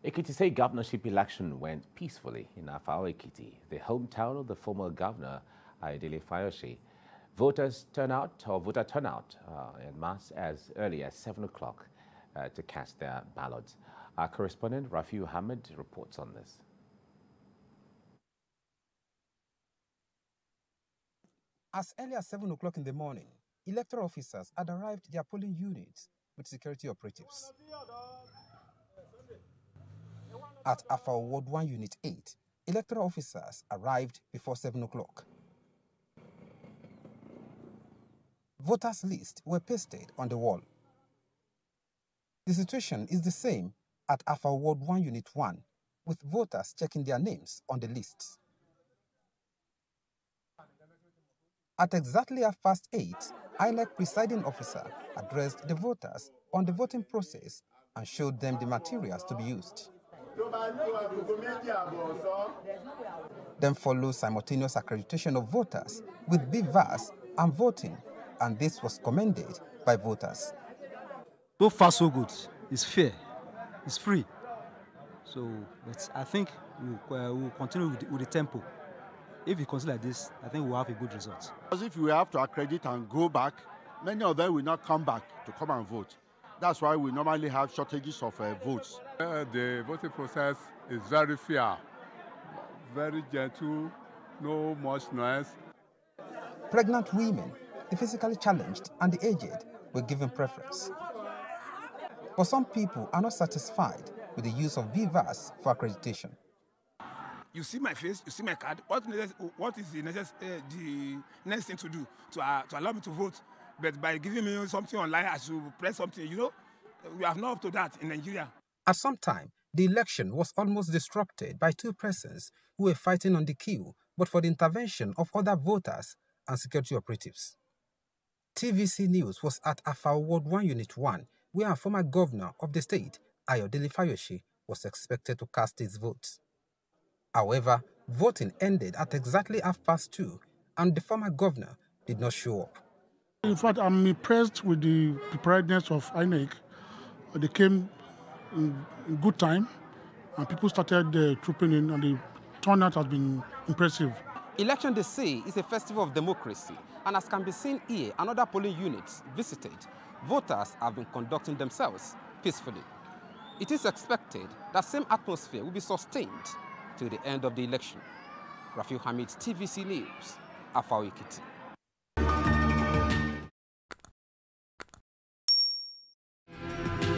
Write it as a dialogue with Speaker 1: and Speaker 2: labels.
Speaker 1: Ekiti State governorship election went peacefully in Afao Ekiti, the hometown of the former governor, Ayodele Fayose. Voter turnout en masse as early as 7 o'clock to cast their ballots. Our correspondent, Rafiu Hamid, reports on this.
Speaker 2: As early as 7 o'clock in the morning, electoral officers had arrived their polling units with security operatives. At Afao Ward 1 Unit 8, electoral officers arrived before 7 o'clock. Voters' lists were pasted on the wall. The situation is the same at Afao Ward 1 Unit 1, with voters checking their names on the lists. At exactly 8:30, INEC presiding officer addressed the voters on the voting process and showed them the materials to be used. Then follows simultaneous accreditation of voters with BVAS and voting, and this was commended by voters.
Speaker 3: So far, so good. It's fair. It's free. So I think we'll continue with the tempo. If we continue like this, I think we'll have a good result.
Speaker 4: Because if we have to accredit and go back, many of them will not come back to come and vote. That's why we normally have shortages of votes.
Speaker 5: The voting process is very fair, very gentle, no much noise.
Speaker 2: Pregnant women, the physically challenged and the aged were given preference. But some people are not satisfied with the use of BVAS for accreditation.
Speaker 6: You see my face, you see my card. What is the next thing to do to allow me to vote? But by giving me something online, I should press something, you know? We have not up to that in Nigeria.
Speaker 2: At some time, the election was almost disrupted by two persons who were fighting on the queue, but for the intervention of other voters and security operatives. TVC News was at Afao Ward 1 Unit 1, where a former governor of the state, Ayodele Fayose, was expected to cast his vote. However, voting ended at exactly 2:30, and the former governor did not show up.
Speaker 7: In fact, I'm impressed with the preparedness of INEC. They came in good time, and people started trooping in, and the turnout has been impressive.
Speaker 2: Election, they say, is a festival of democracy, and as can be seen here, another polling units visited, voters have been conducting themselves peacefully. It is expected that same atmosphere will be sustained till the end of the election. Rafiu Hamid, TVC News, Afao Ekiti.